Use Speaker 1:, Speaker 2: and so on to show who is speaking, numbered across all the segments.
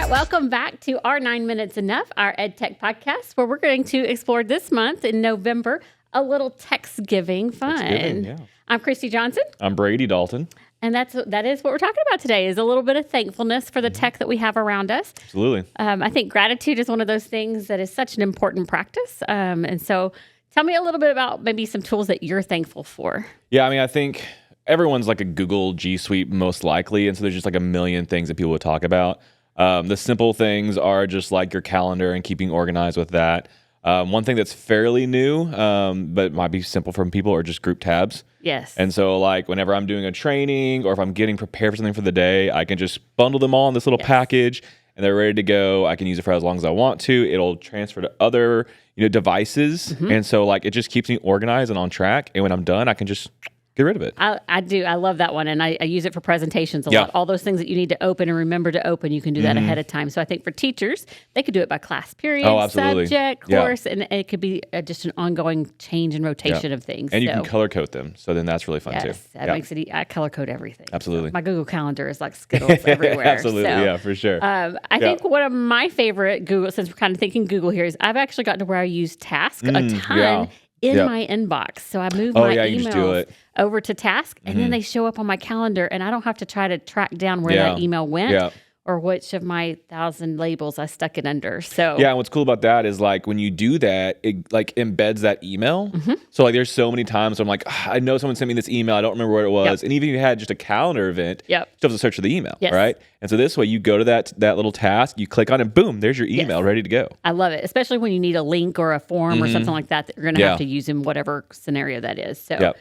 Speaker 1: right, welcome back to our 9 Minutes Enough, our EdTech podcast, where we're going to explore this month in November a little text-giving fun.
Speaker 2: Text-giving, yeah.
Speaker 1: I'm Christy Johnson.
Speaker 2: I'm Brady Dalton.
Speaker 1: And that is what we're talking about today, is a little bit of thankfulness for the tech that we have around us.
Speaker 2: Absolutely.
Speaker 1: I think gratitude is one of those things that is such an important practice. And so tell me a little bit about maybe some tools that you're thankful for.
Speaker 2: Yeah, I mean, I think everyone's like a Google G Suite most likely, and so there's just like a million things that people would talk about. The simple things are just like your calendar and keeping organized with that. One thing that's fairly new, but might be simple for people, are just group tabs.
Speaker 1: Yes.
Speaker 2: And so like whenever I'm doing a training or if I'm getting prepared for something for the day, I can just bundle them all in this little package and they're ready to go. I can use it for as long as I want to. It'll transfer to other, devices. Mm-hmm. And so like it just keeps me organized and on track. And when I'm done, I can just get rid of it.
Speaker 1: I do. I love that one. And I use it for presentations a lot. All those things that you need to open and remember to open, you can do that ahead of time. So I think for teachers, they could do it by class period, subject, course, and it could be just an ongoing change and rotation of things.
Speaker 2: And you can color code them. So then that's really fun too.
Speaker 1: That makes it I color code everything.
Speaker 2: Absolutely.
Speaker 1: So my Google Calendar is like Skittles everywhere.
Speaker 2: Absolutely. So, yeah, for sure.
Speaker 1: I think one of my favorite Google, since we're kind of thinking Google here, is I've actually gotten to where I use Task a ton in my inbox. So I move my emails over to Task, and then they show up on my calendar, and I don't have to try to track down where that email went or which of my 1,000 labels I stuck it under. So
Speaker 2: and what's cool about that is like when you do that, it like embeds that email. So like there's so many times where I'm like, I know someone sent me this email, I don't remember what it was. And even if you had just a calendar event, you still have to search for the email, right? And so this way you go to that little task, you click on it, boom, there's your email ready to go.
Speaker 1: I love it, especially when you need a link or a form or something like that you're going to have to use in whatever scenario that is. So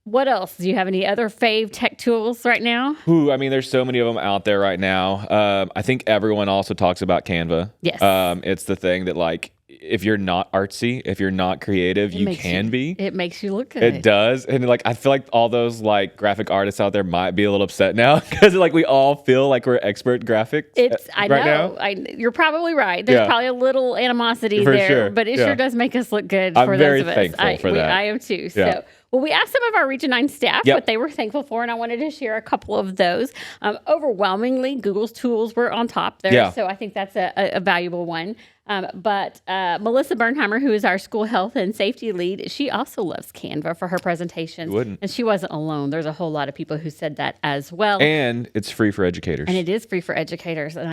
Speaker 1: what else? Do you have any other fave tech tools right now?
Speaker 2: I mean, there's so many of them out there right now. I think everyone also talks about Canva.
Speaker 1: Yes.
Speaker 2: It's the thing that like, if you're not artsy, if you're not creative, you can be.
Speaker 1: It makes you look good.
Speaker 2: It does. And like, I feel like all those like graphic artists out there might be a little upset now because like we all feel like we're expert graphics.
Speaker 1: I know. You're probably right. There's probably a little animosity
Speaker 2: for
Speaker 1: there,
Speaker 2: sure.
Speaker 1: but it sure does make us look good
Speaker 2: I'm
Speaker 1: for
Speaker 2: very
Speaker 1: those of us.
Speaker 2: thankful for that.
Speaker 1: I am too. So. Well, we asked some of our Region 9 staff what they were thankful for, and I wanted to share a couple of those. Overwhelmingly, Google's tools were on top there, so I think that's a valuable one. But Melissa Burnheimer, who is our school health and safety lead, she also loves Canva for her presentations. And she wasn't alone. There's a whole lot of people who said that as well.
Speaker 2: And it's free for educators.
Speaker 1: And it is free for educators, and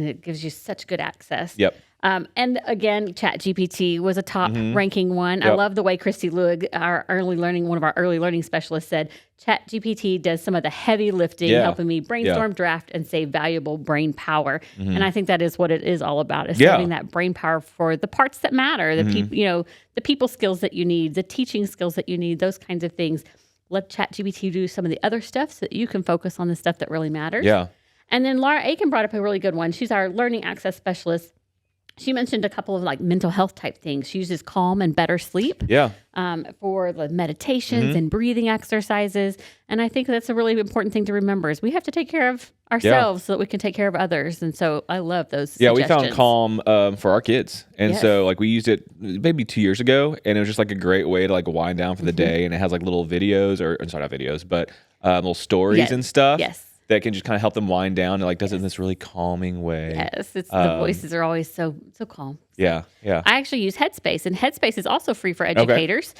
Speaker 1: it gives you such good access.
Speaker 2: And
Speaker 1: again, ChatGPT was a top ranking one. I love the way Christy Luig, one of our early learning specialists, said ChatGPT does some of the heavy lifting, helping me brainstorm, draft, and save valuable brain power. And I think that is what it is all about, is having that brain power for the parts that matter, the the people skills that you need, the teaching skills that you need, those kinds of things. Let ChatGPT do some of the other stuff so that you can focus on the stuff that really matters. And then Laura Aiken brought up a really good one. She's our learning access specialist. She mentioned a couple of like mental health type things. She uses Calm and Better Sleep for the meditations and breathing exercises. And I think that's a really important thing to remember, is we have to take care of ourselves so that we can take care of others. And so I love those suggestions.
Speaker 2: We found Calm for our kids. And so like we used it maybe 2 years ago, and it was just like a great way to like wind down for the day. And it has like little videos or sorry, not videos, but little stories and stuff. That can just kind of help them wind down and like does it in this really calming way.
Speaker 1: Yes, the voices are always so calm.
Speaker 2: I
Speaker 1: actually use Headspace, and Headspace is also free for educators.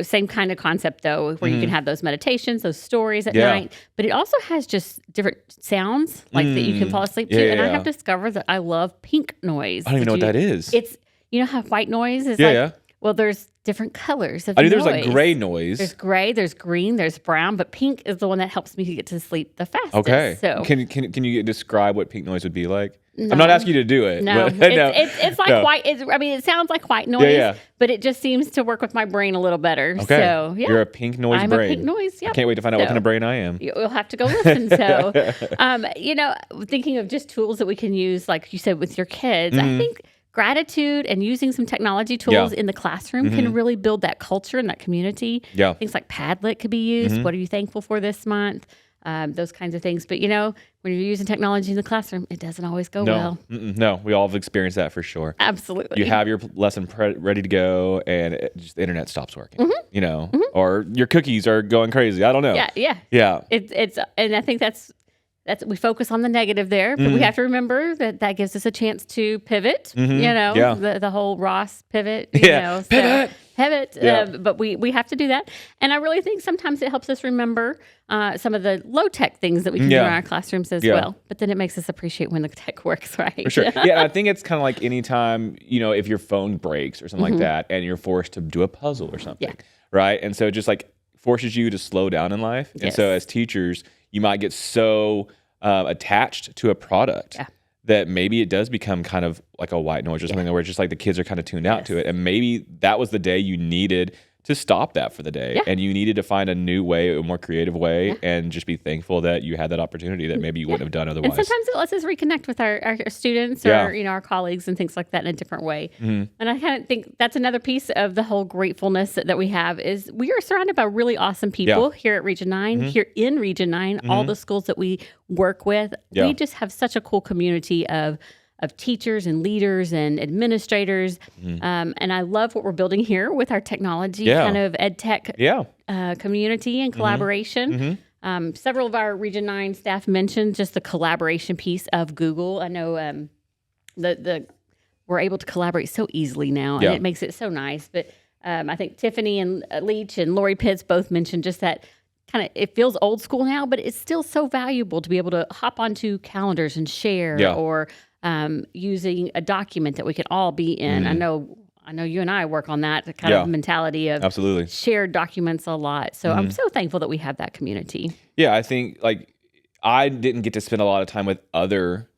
Speaker 1: Same kind of concept though, where you can have those meditations, those stories at night, but it also has just different sounds like that you can fall asleep to. And I have discovered that I love pink noise.
Speaker 2: I don't even know what that is.
Speaker 1: It's, you know how white noise is well, there's different colors of noise.
Speaker 2: There's like gray noise.
Speaker 1: There's gray, there's green, there's brown, but pink is the one that helps me to get to sleep the fastest.
Speaker 2: Okay.
Speaker 1: So
Speaker 2: can you describe what pink noise would be like? No. I'm not asking you to do it.
Speaker 1: No,
Speaker 2: but,
Speaker 1: it's like white. It sounds like white noise, but it just seems to work with my brain a little better.
Speaker 2: Okay.
Speaker 1: So
Speaker 2: You're a pink noise
Speaker 1: I'm
Speaker 2: brain.
Speaker 1: I'm a pink noise,
Speaker 2: I can't wait to find out what kind of brain I am.
Speaker 1: You'll have to go listen. So, thinking of just tools that we can use, like you said, with your kids, I think gratitude and using some technology tools in the classroom can really build that culture and that community. Things like Padlet could be used. What are you thankful for this month? Those kinds of things. But, when you're using technology in the classroom, it doesn't always go well.
Speaker 2: No, we all have experienced that for sure.
Speaker 1: Absolutely.
Speaker 2: You have your lesson ready to go, and the internet stops working, or your cookies are going crazy. I don't know.
Speaker 1: Yeah. And I think that's we focus on the negative there, but we have to remember that gives us a chance to pivot, the whole Ross pivot, pivot. But we have to do that. And I really think sometimes it helps us remember some of the low tech things that we can do in our classrooms as well. But then it makes us appreciate when the tech works, right?
Speaker 2: For sure. Yeah, I think it's kind of like anytime, if your phone breaks or something like that and you're forced to do a puzzle or something, right? And so it just like forces you to slow down in life. And so as teachers, you might get so attached to a product that maybe it does become kind of like a white noise or something where it's just like the kids are kind of tuned out to it. And maybe that was the day you needed to stop that for the day and you needed to find a new way, a more creative way, and just be thankful that you had that opportunity that maybe you wouldn't have done otherwise.
Speaker 1: And sometimes it lets us reconnect with our students or our colleagues and things like that in a different way. And I kind of think that's another piece of the whole gratefulness that we have is we are surrounded by really awesome people here at Region 9, here in Region 9, all the schools that we work with. We just have such a cool community of teachers and leaders and administrators. And I love what we're building here with our technology kind of EdTech community and collaboration. Several of our Region 9 staff mentioned just the collaboration piece of Google. I know we're able to collaborate so easily now, and it makes it so nice. But I think Tiffany and Leach and Lori Pitts both mentioned just that kind of, it feels old school now, but it's still so valuable to be able to hop onto calendars and share or using a document that we can all be in. I know you and I work on that kind of mentality of shared documents a lot. So I'm so thankful that we have that community.
Speaker 2: Yeah, I think like I didn't get to spend a lot of time with other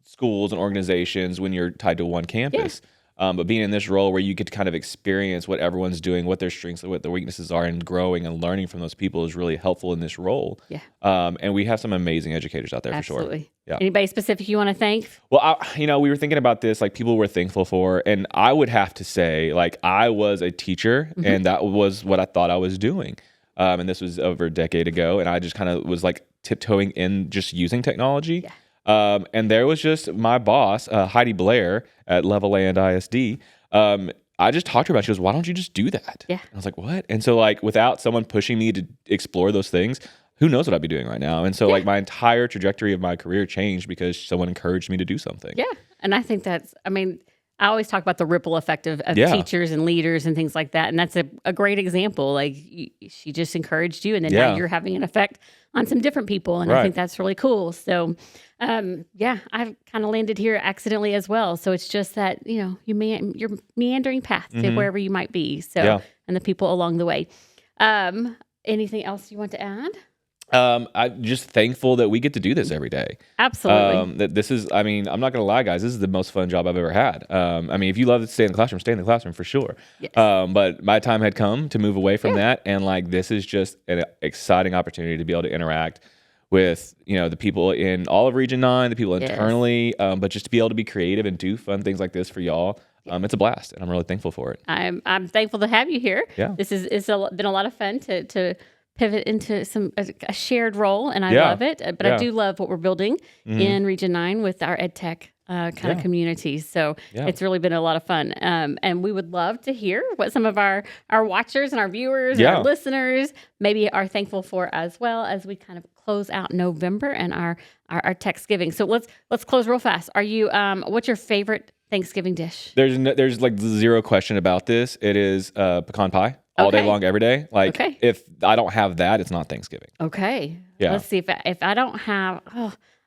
Speaker 2: schools and organizations when you're tied to one campus. But being in this role where you get to kind of experience what everyone's doing, what their strengths and what their weaknesses are, and growing and learning from those people is really helpful in this role. And we have some amazing educators out there for sure.
Speaker 1: Anybody specific you want to thank?
Speaker 2: Well, we were thinking about this, like people we're thankful for. And I would have to say, like, I was a teacher and that was what I thought I was doing. And this was over a decade ago. And I just kind of was like tiptoeing in just using technology. And there was just my boss, Heidi Blair at Levelland ISD. I just talked to her about it. She goes, why don't you just do that? I was like, what? And so like without someone pushing me to explore those things, who knows what I'd be doing right now? And so like my entire trajectory of my career changed because someone encouraged me to do something.
Speaker 1: And I think I always talk about the ripple effect of teachers and leaders and things like that. And that's a great example. Like she just encouraged you and then now you're having an effect on some different people. And I think that's really cool. So I've kind of landed here accidentally as well. So it's just that, you're meandering path to wherever you might be. So, and the people along the way. Anything else you want to add?
Speaker 2: I'm just thankful that we get to do this every day.
Speaker 1: Absolutely.
Speaker 2: That this is, I'm not going to lie, guys, this is the most fun job I've ever had. If you love to stay in the classroom, stay in the classroom for sure. But my time had come to move away from that. And like, this is just an exciting opportunity to be able to interact with, the people in all of Region 9, the people internally, but just to be able to be creative and do fun things like this for y'all. It's a blast, and I'm really thankful for it.
Speaker 1: I'm thankful to have you here. This it's been a lot of fun to pivot into a shared role, and I love it. But I do love what we're building in Region 9 with our EdTech kind of community. So it's really been a lot of fun. And we would love to hear what some of our watchers and our viewers and our listeners maybe are thankful for as well as we kind of close out November and our Techsgiving. So let's close real fast. Are you what's your favorite Thanksgiving dish?
Speaker 2: There's like zero question about this. It is pecan pie. All day long, every day. Like, if I don't have that, it's not Thanksgiving.
Speaker 1: Let's see. If I don't have,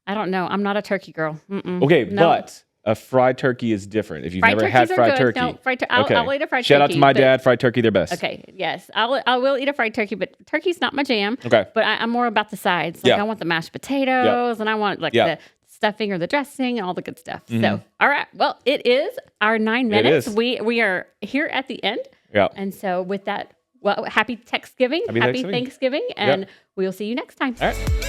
Speaker 1: I don't know. I'm not a turkey girl.
Speaker 2: But a fried turkey is different. If you've never had fried turkey.
Speaker 1: No, I'll eat a fried turkey.
Speaker 2: Shout out to my dad. Fried turkey, they're best.
Speaker 1: Yes. I will eat a fried turkey, but turkey's not my jam. But I'm more about the sides. Like, I want the mashed potatoes, and I want the stuffing or the dressing and all the good stuff. So, all right. Well, it is our 9 minutes. We are here at the end. And so with that, happy Techsgiving, happy Thanksgiving, and we'll see you next time.
Speaker 2: All right.